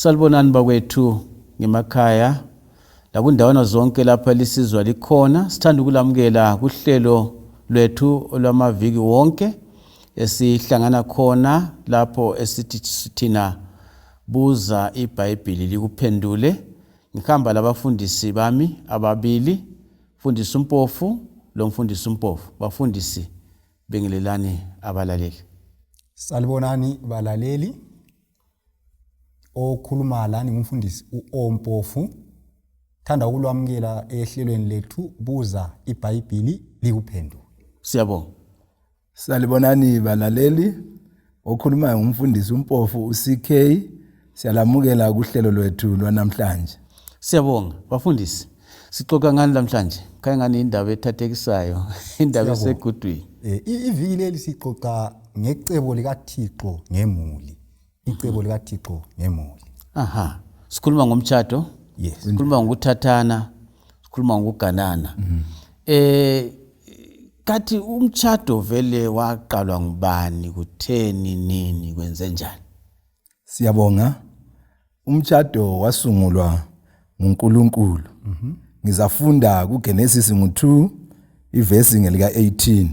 Salibonani bakwethu ngemakhaya lakundawana zonke lapha lisizwa likhona. Sithanda ukulamukela kuhlelo lwethu olwamaviki wonke esihlangana khona lapho esithi thina buza iBhayibhili likuphendule. Ngihamba labafundisi bami ababili, mfundisi uMpofu lo mfundisi uMpofu. Bafundisi bengelelani abalaleli. Salibonani balaleli. Okhuluma lani ngumfundisi uMpofu. Thanda ukulwamukela ehlelweni lethu buza iBhayibhili likuphendule. Siyabonga. Salibonani balaleli. Okhuluma ngumfundisi uMpofu uCK. Siyalamukela kuhlelo lwethu lwanamhlanje. Siyabonga bafundisi. Sixoxa ngani namhlanje? Khaya ngani indaba ethathekisayo, indaba esegudwini. Iviki leli sixoxa ngecebo likaThixo ngemuli. Icebo likaThixo ngemuli. Aha. Sikhuluma ngomtshado? Yes. Sikhuluma ngokuthathana, sikhuluma ngokuganana. Kathi umtshado vele waqalwa ngubani, kutheni, nini, kwenze njani? Siyabonga. Umtshado wasungulwa nguNkulunkulu. Ngizafunda kuGenesis 2 ivesi ngelika 18.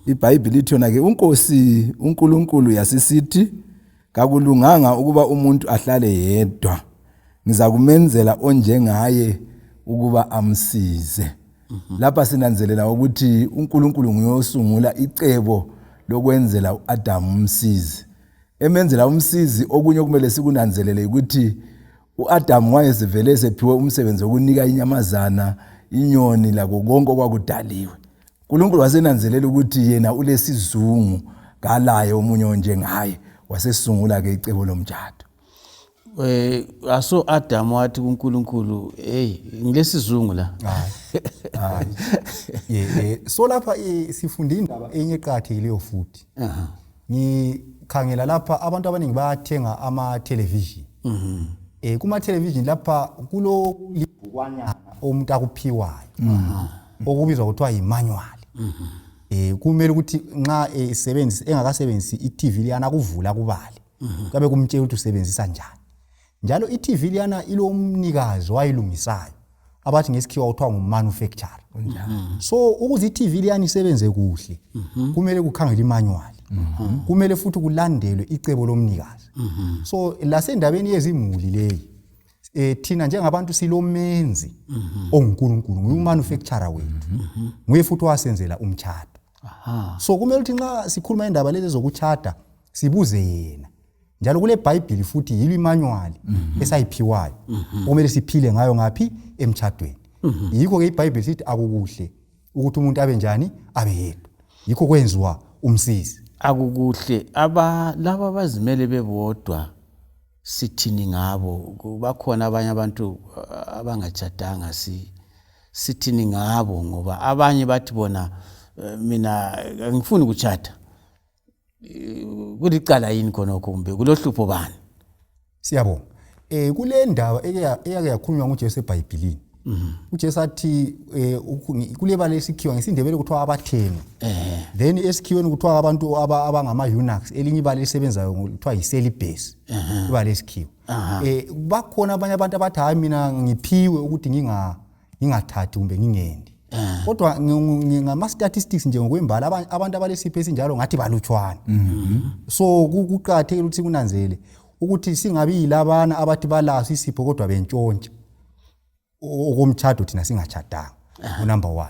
IBhayibhili lithi yona ke uNkosi uNkulunkulu yasisithi kakulunganga ukuba umuntu ahlale yedwa. Ngizakumenzela onjengaye ukuba amsize. Lapha sinanzelela ukuthi uNkulunkulu nguyosungula icebo lokwenzela uAdam umsizi. Emenzela umsizi okunye kumele sikunanzelele ukuthi uAdam wayesivele esephiwe umsebenzi wokunika inyamazana, inyoni lakho konke okwakudaliwe. uNkulunkulu wasenanzelela ukuthi yena ulesizungu ngalaye omunye onjengaye, wasesungula ke icebo lomtshado. Aso Adam wathi kuNkulunkulu, ngilesizungu la. So lapha sifunda indaba enye eqhathekileyo futhi. Ngikhangela lapha abantu abaningi bayathenga ama-television. Kuma-television lapha kulo libhukwanyana omuntu akuphiwayo. Okubizwa kuthiwa yimanual. Kumele ukuthi nxa engakasebenzisi iTV liyana kuvula kubale. Kabe kumtshela ukuthi usebenzisa njani. Njalo iTV liyana ilomnikazi wayilungisayo abathi ngesikhiwa kuthiwa ngumanufacturer. So ukuze iTV liyana isebenze kuhle kumele kukhangele imanual. Kumele futhi kulandelwe icebo lomnikazi. So lasendabeni yezimuli leyi thina njengabantu silomenzi onguNkulunkulu, ngumanufacturer wethu. Nguye futhi wasenzela umtshado. So kumele ukuthi nxa sikhuluma indaba lezi zokutshada sibuze yena. Njalo kule Bhayibhili futhi yilo imanual esayiphiwayo okumele siphile ngayo ngaphi emtshadweni. Yikho ke iBhayibhili sithi akukuhle ukuthi umuntu abe njani, abe yedwa. Yikho kwenziwa umsizi. Akukuhle laba bazimele bebodwa sithini ngabo? Bakhona abanye abantu abangajadanga sithini ngabo ngoba abanye bathi bona mina ngifuni ukutshada. Kulicala yini khonokho kumbe kulohlupho bani? Siyabonga. Kule ndaba eyake yakhulunywa nguJesu eBhayibhilini. uJesu athi kuleba lesikhiwa ngesindebele kuthiwa abathenwa. Then esikhiweni kuthiwa abantu abangama eunuchs, elinye ibale lisebenzayo kuthiwa yicelibacy. Ibale lesikhiwa. Bakhona abanye abantu abathi hayi mina ngiphiwe ukuthi ngingathathi kumbe ngingendi. Kodwa ngama statistics nje ngokwembala abantu abalesipho esinjalo ngathi balutshwana. So kuqhathekile ukuthi kunanzele ukuthi singabi yilabana abathi balaso isipho kodwa bentshontsha okomtshado thina singatshadanga. Number 1.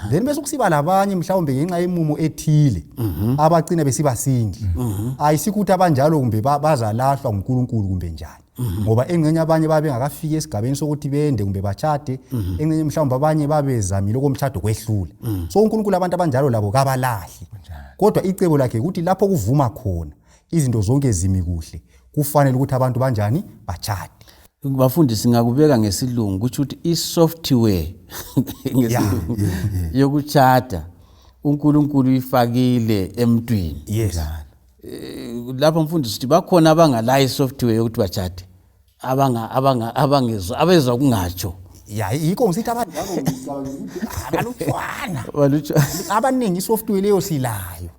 Then bese kusiba labanye mhlawumbe ngenxa yemumo ethile abagcina besiba sindle. Ayisikuthi abanjalo kumbe bazalahlwa nguNkulunkulu kumbe njani. Ngoba engcenye abanye babe ngakafika esigabeni sokuthi bende kumbe bachade, engcenye mhlawumbe abanye babezamile okomtshado kwehlula. So uNkulunkulu abantu abanjalo labo kabalahli. Kodwa icebo lakhe ukuthi lapho kuvuma khona izinto zonke zimi kuhle, kufanele ukuthi abantu banjani bachade. Bafundisi ngakubeka ngesilungu kuthi ukuthi isoftware yokuchata uNkulunkulu ifakile emntwini. Yes. Lapha mfundisi uthi bakhona abangala isoftware yokuthi bachate, abangezwa abezwa kungatsho. Yikho ngisithi abanjalo balutshwana. Abaningi isoftware leyo silayo.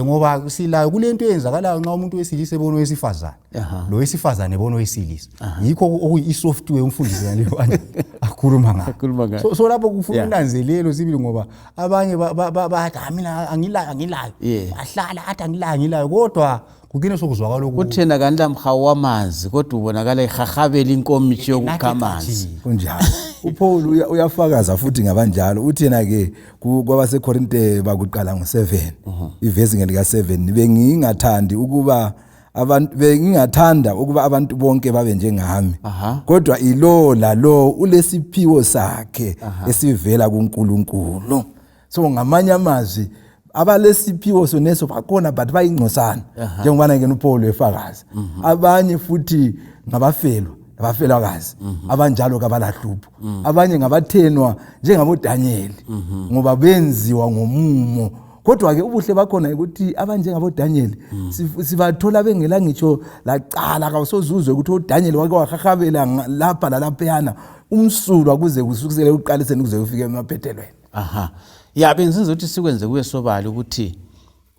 ngoba silayo kulento eyenzakalayo nxa umuntu wesilisa ebona owesifazane lo wesifazane ebona owesilisa yikho okuyi software umfundisi ngaleyo akhuluma ngakho so lapho kufuna unanzelelo sibili ngoba abanye bathi mina angilayo ahlala athi angilayo kodwa kugcina sokuzwakala lokho kuthena kanti mhawu wamanzi kodwa ubonakala ihahabela inkomishi yokukhamanzi kunjalo uPaul uyafakaza futhi ngabanjalo uthena ke kwabaseKorinte bakuqala ngo7 ivesi ngelika 7 bengingathanda ukuba abantu bonke babe njengami kodwa ilo lalo ulesiphiwo sakhe esivela kuNkulunkulu so ngamanye amazwi abalesiphiwo soneso bakhona but bayingcosana njengoba ke uPaul efakaza abanye futhi ngabafelakazi abanjalo kabalahlupho abanye ngabathenwa njengabo Daniel ngoba benziwa ngomumo kodwa ke ubuhle bakhona ukuthi abanjengabo Daniel sibathola bengela ngitsho laqala akasozuzwe ukuthi uDaniel wake wahahabela lapha lalaphana umsulwa kuze kusukusele uqaliseni kuze kufike emaphethelweni ya benzinza ukuthi sikwenze kuye sobala ukuthi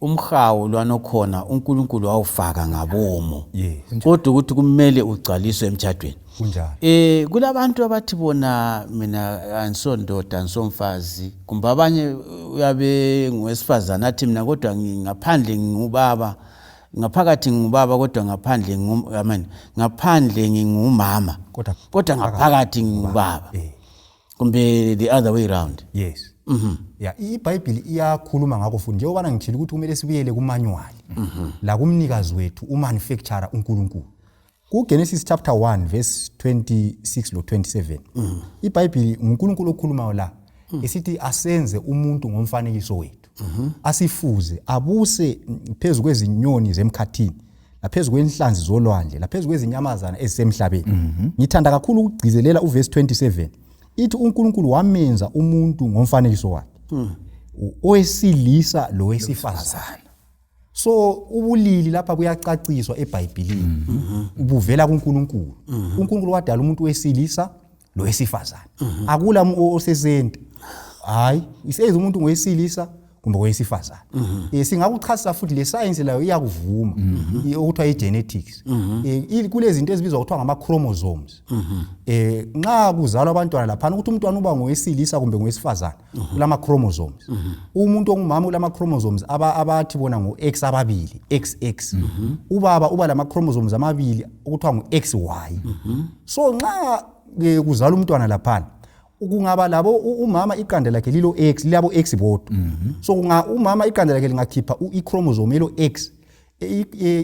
umhawu lwanokhona uNkulunkulu awufaka ngabomo kodwa ukuthi kumele ugcwaliswe emtshadweni kunjalo kulabantu abathi bona mina ansondoda ansomfazi kumbe abanye uyabe ngowesifazana athi mina kodwa ngaphandle ngubaba ngaphakathi ngubaba kodwa ngaphandle ngingumama kodwa ngaphakathi ngubaba kumbe the other way around iBhayibheli iyakhuluma ngakho futhi njengoba ngithile ukuthi kumele sibuyele kumanual la kumnikazi wethu umanufacturer uNkulunkulu kuGenesis chapter 1 verse 26 lo 27 iBhayibheli uNkulunkulu okhulumayo la esithi asenze umuntu ngomfanekiso wethu asifuze abuse phezulu kwezinyoni zemkhathini laphezulu kwenhlanzi zolwandle laphezulu kwezinyamazana ezisemhlabeni ngithanda kakhulu ukugcizelela uverse 27 ithi uNkulunkulu wamenza umuntu ngomfanekiso wakhe owesilisa lo wesifazana so ubulili lapha kuyacaciswa eBhayibhelini ubuvela kuNkulunkulu uNkulunkulu wadala umuntu wesilisa lo wesifazana akula osesente hayi isenza umuntu ngowesilisa kumbe ngowesifazana singakuchasisa futhi le science layo iyakuvuma okuthiwa igenetics kulezi zinto ezibizwa kuthiwa ngama chromosomes nxa kuzalwa abantwana lapha ukuthi umntwana uba ngowesilisa kumbe ngowesifazana kulama chromosomes umuntu ongumama ulama chromosomes abathi bona ngoX ababili XX ubaba uba lama chromosomes amabili okuthiwa ngoXY so nxa kuzalwa umntwana lapha kungaba labo umama iqanda lakhe lilo X labo X bodwa so umama iqanda lakhe lingakhipha ichromosome lo X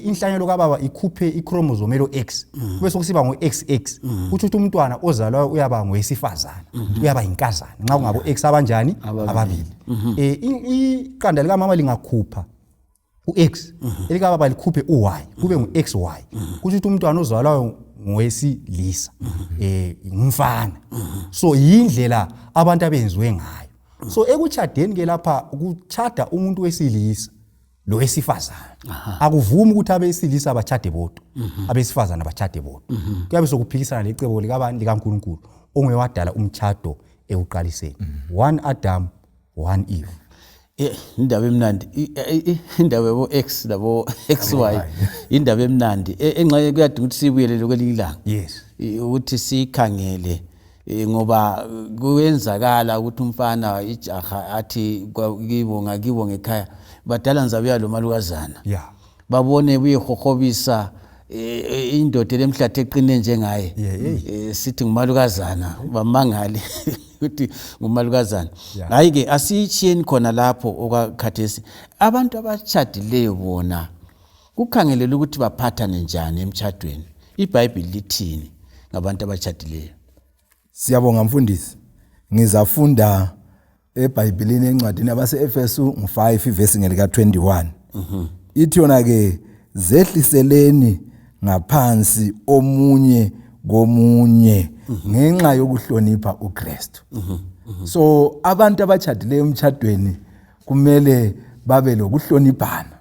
inhlanyelo kababa ikhuphe ichromosome lo X bese kusiba ngoXX ukuthi umntwana ozalwayo uyaba ngowesifazana uyaba inkazana nxa kungabo X abanjani ababili iqanda lika mama lingakhupha uX elika baba likhuphe uY kube ngoXY ukuthi umntwana ozalwayo ngowesilisa ngumfana so yindlela abantu abenziwe ngayo so ekuchadeni ke lapha ukuchada umuntu wesilisa lo wesifazana akuvumi ukuthi abesilisa bachade bodwa abesifazana bachade bodwa kuyabe sokuphikisana lecebo likaNkulunkulu onge wadala umchado ekuqaliseni one Adam one Eve indaba emnandi indaba yabo X labo XY indaba emnandi engxenye kuyadinga ukuthi sibuyelele kwelilanga ukuthi sikhangele ngoba kuyenzakala ukuthi umfana ijaha athi ngakibo ngekhaya badala nzabe lo malukazana babone buyehohobisa indoda lemhlathe eqine njengaye sithi ngumalukazana bamangale ukuthi ngumalukazana hayi ke asiyitshiyeni khona lapho okwakhathesi abantu abachadileyo bona kukhangelela ukuthi baphathane njani emtchadweni iBhayibheli lithini ngabantu abachadileyo siyabonga mfundisi ngizafunda eBhayibhelini encwadini yabaseEfesu 5 verse ngelika 21 ithi yona ke zehliseleni ngaphansi omunye komunye ngenxa yokuhlonipha uKristu so abantu abachadileyo emtchadweni kumele babe lokuhloniphana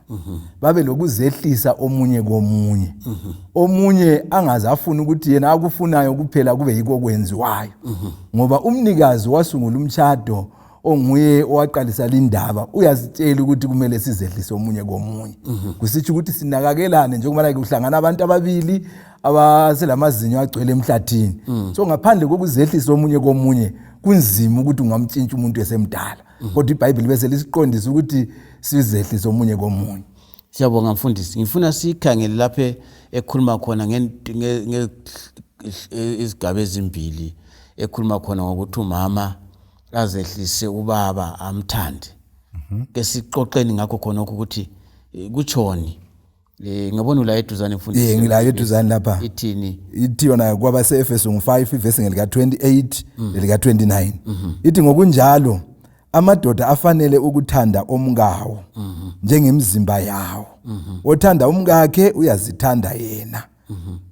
babe lokuzehlisa omunye komunye omunye angazafuna ukuthi yena akufunayo kuphela kube yiko kwenziwayo ngoba umnikazi wasungula umtchado onguye owaqalisa lindaba uyasitshela ukuthi kumele sizehlise omunye komunye. Kusitsho ukuthi sinakakelane njengoba kuhlangana abantu ababili abaselamazinyo agcwele emhlathini. So ngaphandle kokuzehlisa omunye komunye kunzima ukuthi ungamtshintsha umuntu esemdala. Kodwa iBhayibheli bese lisiqondisa ukuthi sizehlise omunye komunye. Siyabonga mfundisi. Ngifuna sikhangele lapha ekhuluma khona izigaba ezimbili ekhuluma khona ngokuthi umama azehlise ubaba amthande. Ke siqoqeni ngakho khona ukuthi kutshoni. Ngabona ula eduzane mfundisi. Ngila eduzane lapha. Ithini? Ithi yona kwaba seEfeso 5 verse ngelika 28 nelika 29. Ithi ngokunjalo amadoda afanele ukuthanda omkawo njengemizimba yawo. Othanda umkakhe uyazithanda yena.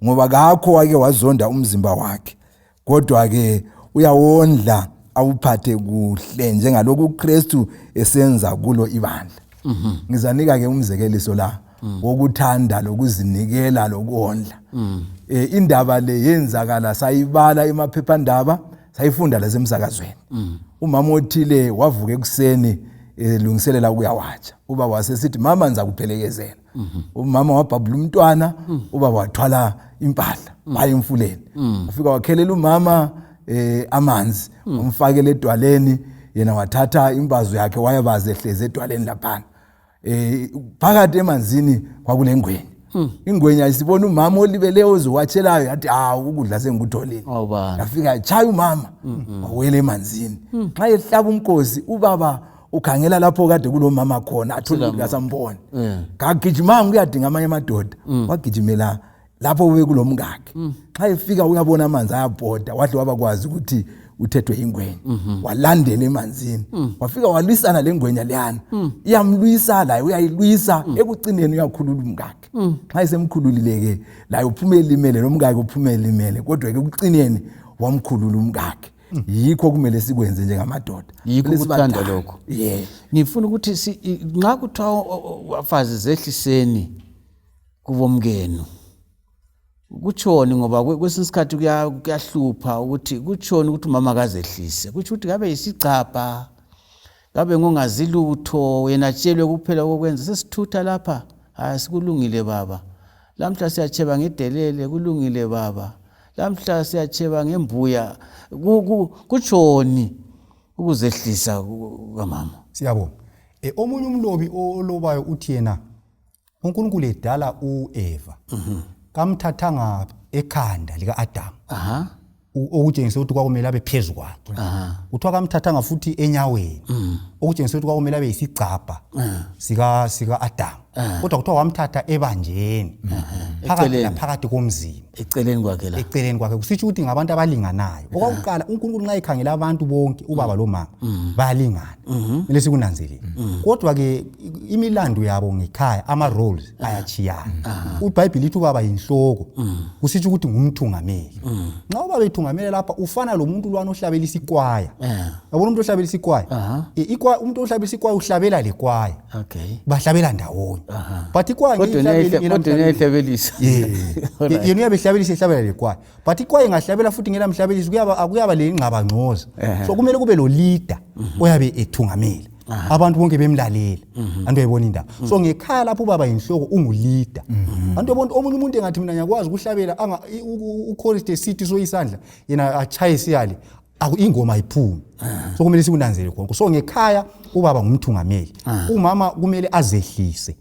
Ngoba kakho wake wazonda umzimba wakhe. Kodwa ke uyawondla awuphathe kuhle njengalokhu uKristu esenza kulo ibandla. Ngizanika ke umzekeliso la wokuthanda lokuzinikela lokuondla. Indaba le yenzakala sayibala emaphephandaba, sayifunda lasemsakazweni. Umama othile wavuka ekuseni elungiselela ukuyawatsha. Ubaba wasesithi mama ngiza kuphelekezela. Umama wabhabhula umntwana, ubaba wathwala impahla baye emfuleni. Ufika wakhelela umama amanzi, umfakele edwaleni, yena wathatha imbazo yakhe wayebazehleze edwaleni lapha. Phakathi emanzini kwakulengwenya. Ingwenya isibona umama olibeleyo ozowatshelayo yathi ukudla sengikutholile. Yafika yachaya umama wawela emanzini. Xa ehlaba umkhosi ubaba ukhangela lapho kade kulomama khona athola ngasambona. Kagijimanga uyadinga amanye amadoda. Wagijimela lapho ube kulomkakhe. Xa efika uyabona amanzi ayabhoda wahle wabakwazi ukuthi uthethwe ingwenya. Walandela emanzini. Wafika walwisana lengwenya leyana. Iyamlwisa la uyayilwisa ekucineni uyakhulula umkakhe. Xa esemkhululileke la uphume elimele nomkakhe uphume elimele kodwa ke ekucineni wamkhulula umkakhe. Yikho kumele sikwenze njengamadoda. Yikho ukuthanda lokho. Ngifuna ukuthi nxa kuthiwa afazi zehliseni kubomkenu kutshoni ngoba kwesinye isikhathi kuyahlupha ukuthi kutshoni ukuthi umama akazehlise. Kutsho ukuthi ngabe yisicapha, ngabe ngongazilutho wena tshelwe kuphela kokwenza sesithutha lapha. Sikulungile baba. Lamhla siyacheba ngedelele kulungile baba. Lamhla siyacheba ngembuya. Kutshoni ukuzehlisa kamama. Siyabonga. Omunye umlobi olobayo uthi yena uNkulunkulu edala uEva. Kamthathanga ekhanda lika Adam. Okutshengisa ukuthi kwakumele abe phezulu kwakhe. Uthiwa kamthathanga futhi enyaweni. Okutshengisa ukuthi kwakumele abe yisicapha sika Adam. Kodwa kuthiwa wamthatha ebanjeni. Phakathi komzimba. Eceleni kwakhe la. Eceleni kwakhe kusitsho ukuthi ngabantu abalinganayo. Okokuqala uNkulunkulu nxa ekhangela abantu bonke ubaba lo mama bayalingana. Mele sikunanzelele. Kodwa ke imilando yabo ngekhaya ama roles ayachiyana. UBhayibheli lithi ubaba yinhloko. Kusitsho ukuthi ngumthungameli. Nxa ubaba ethungamele lapha ufana lo muntu lwana ohlabela isikwaya. Yabona umuntu ohlabela isikwaya. Umuntu ohlabela isikwaya uhlabela lekwaya. Bahlabela ndawonye. But ikwaya ngihlabelisa. Yena uyabehlabelisa ehlabela lekwaya. But ikwaya ingahlabela futhi ngela mhlabelisi kuyaba le ingqabangqoza. So kumele kube lo leader oyabe ethungamela. Abantu bonke bemlalela. Antu ayibona indaba. So ngekhaya lapho ubaba yinhloko unguleader. Antu yabona omunye umuntu engathi mina ngiyakwazi ukuhlabela uChoriste City so isandla yena achaye siyali ingoma iphume. So kumele sikunanzele konke. So ngekhaya ubaba ngumthungameli. Umama kumele azehlise.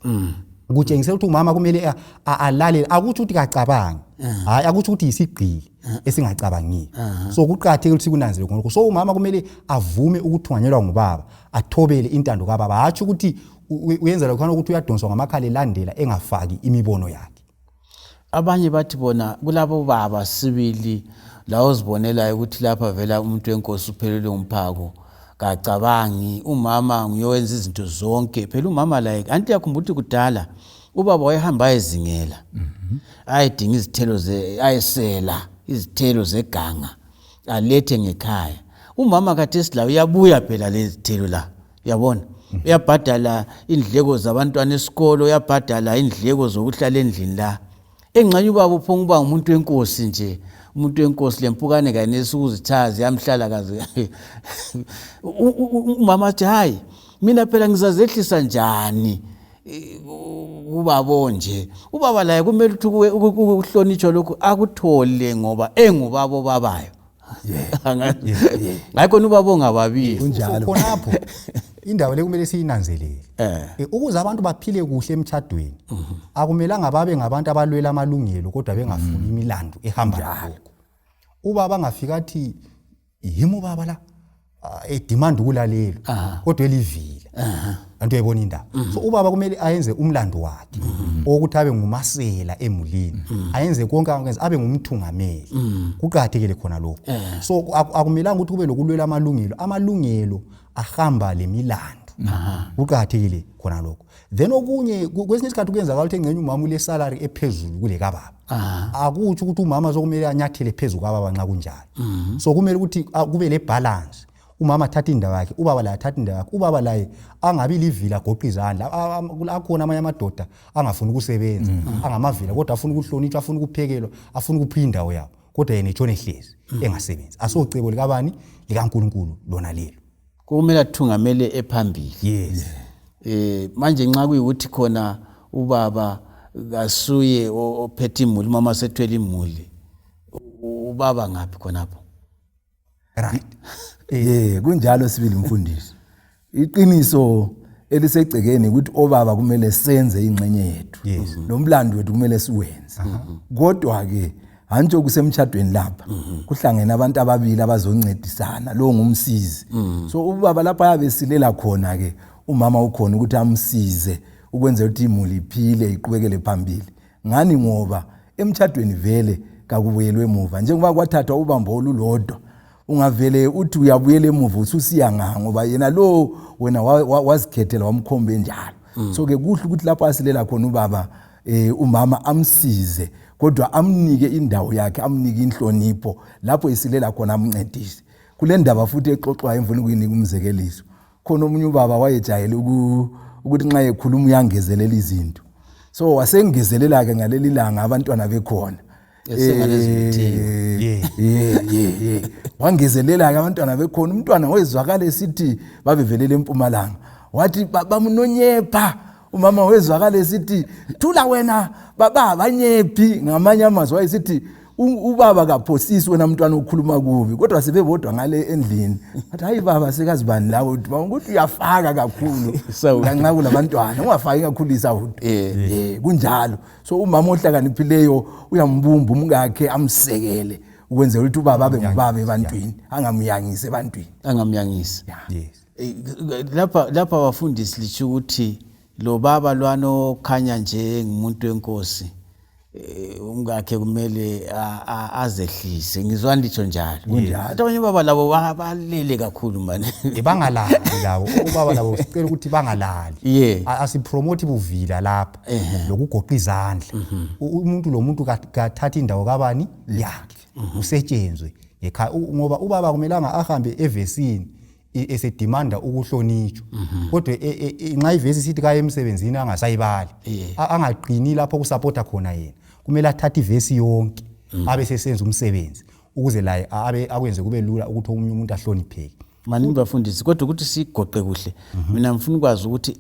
Kutshengisela ukuthi umama kumele alalele akuthi ukuthi kacabanga. Hayi akuthi ukuthi isigqili esingacabangiyo. So kuqhathekile ukuthi sikunanzele konke. So umama kumele avume ukuthunganyelwa ngubaba, athobele intando kaBaba. Hathi ukuthi uyenza lokho ukuthi uyadonswa ngamakhala elandela engafaki imibono yakhe. Abanye bathi bona kulabo baba sibili la uzibonela ukuthi lapha vela umuntu wenkosi uphelele umphako kacabangi umama nguyenza izinto zonke phela umama like anti yakhumbula ukuthi kudala ubaba wayehamba ezingela ayidinga izithelo ayesela izithelo zeganga alethe ngekhaya umama kathesi la uyabuya phela lezi zithelo la uyabona uyabhadala indleko zabantwana esikolo uyabhadala indleko zokuhlala endlini la engxenye ubaba uphonga uba umuntu wenkosi nje umuntu wenkosi lempukane kanesi ukuzithazi yamhlala kaze umama athi hayi mina phela ngizazehlisa njani ubaba nje ubaba la kumele ukuthi ukuhlonitshwa lokho akuthole ngoba engubaba babayo ngakho ubaba ongababili kunjalo khonapho indawo le kumele siyinanzelele ukuze abantu baphile kuhle emtchadweni akumelanga babe ngabantu abalwela amalungelo kodwa bengafuni imilando ehamba lokho ubaba ngafika athi yimo baba la edemand ukulalelo kodwa elivile antu uyayibona indaba so ubaba kumele ayenze umlando wakhe ukuthi abe ngumasela emulini ayenze konke akwenza abe ngumthungameli kuqhathekile khona lokho so akumelanga ukuthi kube lokulwela amalungelo ahamba lemilando kuqhathekile khona lokho then okunye kwesinye isikhathi kuyenzakala ukuthi engcenye umama ule salary ephezulu kule kababa akuthi ukuthi umama zokumele anyathele phezulu kwababa nxa kunjalo so kumele ukuthi kube le balance umama athatha indawo yakhe ubaba la athatha indawo yakhe ubaba la angabi livila goqa izandla akhona amanye amadoda angafuni ukusebenza angamavila kodwa afuna ukuhlonitshwa afuna ukuphekelwa afuna ukuphinda indawo yawo kodwa yena etshone ehlezi engasebenzi asocebo likabani likaNkulunkulu lona lelo kumele athungamele ephambili yes manje nxa kuyikuthi khona ubaba kasuye ophethe imuli mama sethwele imuli ubaba ngaphi khonapho right kunjalo sibili mfundisi iqiniso elisegcekeni ukuthi obaba kumele senze ingxenye yethu nomlando wethu kumele siwenze kodwa ke hantsho kusemtchadweni lapha kuhlangene abantu ababili abazoncedisana lo ngumsizi so ubaba lapha yabe silela khona ke umama ukhona ukuthi amsize ukwenza ukuthi imuli iphile iqhubekele phambili ngani ngoba emtchadweni vele kakubuyelwe emuva njengoba kwathathwa ubambo olulodwa ungavele uthi uyabuyela emuva ususiya ngoba yena lo wena wazikhethela wamkhombe njalo so ke kuhle ukuthi lapho asilela khona ubaba umama amsize kodwa amnike indawo yakhe amnike inhlonipho lapho isilela khona amncedise kule ndaba futhi exoxwayo emvuni kuyinika umzekeliso khona omunye ubaba wayejayele ukuthi nxa ekhuluma uyangezelela izinto so wasengezelela ke ngaleli langa abantwana bekhona wangezelela ke abantwana bekhona umntwana wezwakala esithi babevelele eMpumalanga wathi bamunonyepha umama wezwakala esithi thula wena baba abanyephi ngamanye amazwi wayesithi ubaba kaphosisi wena mntwana okhuluma kubi kodwa sebebodwa ngale endlini athi hayi baba sekazibani lawo ukuthi uyafaka kakhulu nganxa kulabantwana ungafaki kakhulu isawudo kunjalo so umama ohlakaniphileyo uyambumba umkakhe amsekele ukwenzela ukuthi ubaba abe ngubaba ebantwini angamyangisi ebantwini angamyangisi lapha abafundisi lithi ukuthi lo baba lwano khanya nje ngumuntu wenkosi umkakhe kumele azehlise ngizwa nditsho njalo kunjalo abanye baba labo balele kakhulu manje bangalali labo ubaba labo sicela ukuthi bangalali asipromote buvila lapha lokugoqa izandla umuntu lo muntu kathatha indawo kabani yakhe usetshenzwe ngoba ubaba kumelanga ahambe evesini esedimanda ukuhlonitshwa kodwa nxa ivesi sithi kaye emsebenzini angasayibali angaqini lapho kusupporta khona yena kumele athathe ivesi yonke abe sesenza umsebenzi ukuze la abe akwenze kube lula ukuthi omunye umuntu ahlonipheke maningi bafundisi kodwa ukuthi sigoqe kuhle mina ngifuna ukwazi ukuthi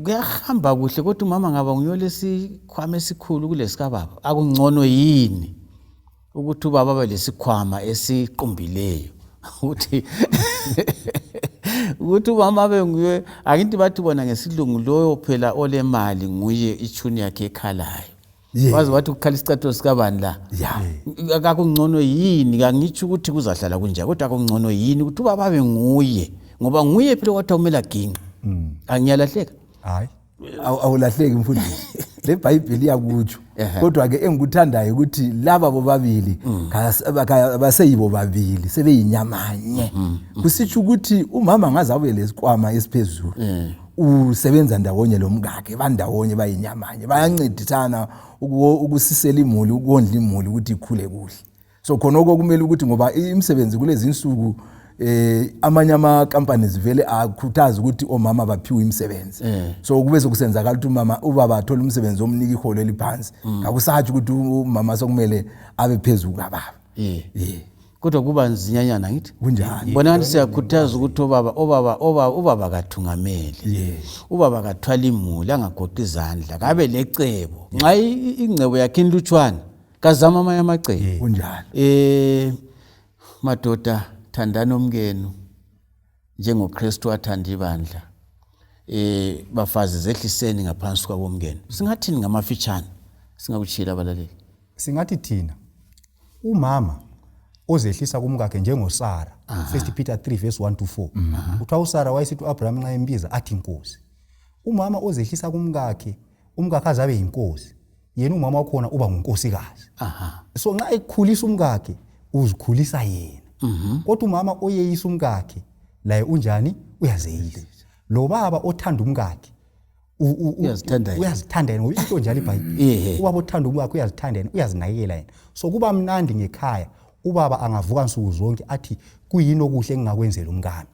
kuyahamba kuhle kodwa umama ngaba nguyole sikhwama esikhulu kulesikababa akungcono yini ukuthi ubaba abe lesikhwama esiqumbileyo ukuthi umama abe nguye akinti bathi bona ngesilungu loyo phela olemali nguye ichuni yakhe ekhalayo wazi wathi ukukhala isicathulo sikabani la akakungcono yini kangitsho ukuthi kuzahlala kunjani kodwa akungcono yini ukuthi ubaba abe nguye ngoba nguye phela wathi umela ginqa angiyalahleka hayi awulahleki mfundisi le Bhayibheli yakutsho kodwa ke engikuthandayo ukuthi laba bobabili abaseyibo babili sebeyinyamanye kusitsho ukuthi umama ngazabe lesikwama esiphezulu usebenza ndawonye lomkakhe bandawonye bayinyamanye bayancedisana ukusisela imuli ukondla imuli ukuthi ikhule kuhle so khona kumele ukuthi ngoba imisebenzi kulezi insuku amanye ama-companies vele akhuthaza ukuthi omama baphiwe imisebenzi so kube sokusenzakala ukuthi ubaba athola umsebenzi omnika iholo eliphansi ngakusathi ukuthi umama sokumele abe phezulu kababa kodwa kuba nzinyanyana ngithi kunjani bona ngathi siyakhuthaza ukuthi obaba kathungameli ubaba kathwala imuli angagoqi izandla kabe lecebo nxa ingcebo yakhe inlutshwana kazama amanye amacebo kunjani madoda thandani omkenu njengoKristu wathanda ibandla bafazi zehliseni ngaphansi kwabomkenu singathini ngamafitshane singakutshila abalaleli singathi thina umama ozehlisa kumkakhe njengoSara 1 Peter 3 verse 1 to 4 uthiwa uSara wayesithi uAbraham nxa embiza athi inkosi umama ozehlisa kumkakhe umkakhe azabe inkosi yena umama wakhona uba ngunkosikazi so nxa ekhulisa umkakhe uzikhulisa yena kodwa umama oyeyisa umkakhe laye unjani uyazeyisa lo baba othanda umkakhe uyazithanda yena ngoba into njalo iBhayibheli ubaba othanda umkakhe uyazithanda yena uyazinakekela yena so kuba mnandi ngekhaya ubaba angavuka nsuku zonke athi kuyini okuhle engingakwenzela umkami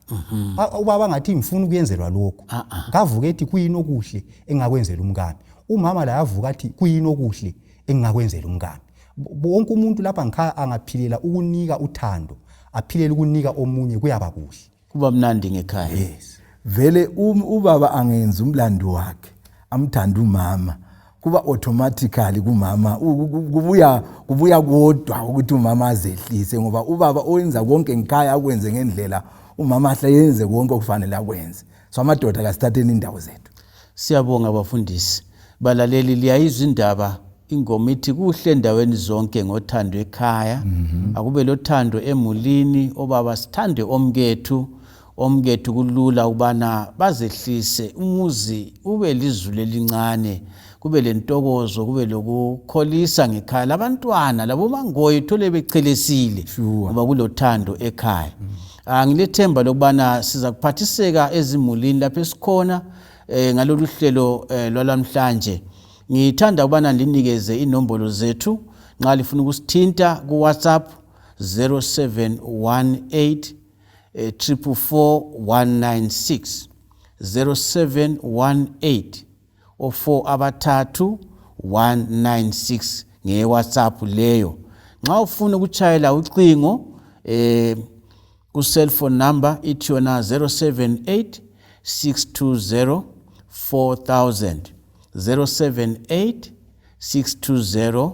ubaba ngathi ngifuna ukuyenzelwa lokho ngavuka ethi kuyini okuhle engingakwenzela umkami umama la yavuka athi kuyini okuhle engingakwenzela umkami bonke umuntu lapha ngikhaya angaphilela ukunika uthando aphilela ukunika omunye kuyaba kuhle kuba mnandi ngekhaya vele ubaba angenza umlando wakhe amthanda umama kuba automatically kumama kubuya kodwa ukuthi umama azehlise ngoba ubaba oyenza konke ngikhaya akwenze ngendlela umama ahle yenze konke okufanele akwenze so amadoda kasithatheni indawo zethu siyabonga abafundisi balaleli liyayizwa indaba ingoma ithi kuhle endaweni zonke ngothando ekhaya akube lothando emulini obaba sithande omkethu kulula ubana bazehlise umuzi ube lizulu elincane kube lentokozo kube lokukholisa ngekhaya labantwana labo mangoyi thole bechelesile ngoba kulothando ekhaya ngilethemba lokubana siza kuphathiseka ezimulini lapho esikhona ngalolu hlelo lwalamhlanje ngithanda ukubana ndinikeze inombolo zethu nxa lifuna ukusithinta ku WhatsApp 0718 44196 0718 4 196 nge WhatsApp leyo nxa ufuna ukuchayela ucingo ku cellphone number ithi yona 078 620 4000 078 620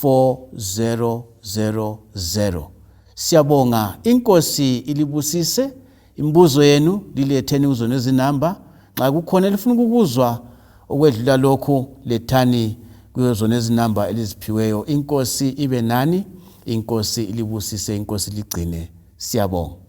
4000 Siyabonga inkosi ilibusise imbuzo yenu liletheni uzo nezinamba nxa kukhona elifuna ukuzwa okwedlula lokho lethani kuzo nezinamba eliziphiweyo inkosi ibe nani inkosi ilibusise inkosi ligcine siyabonga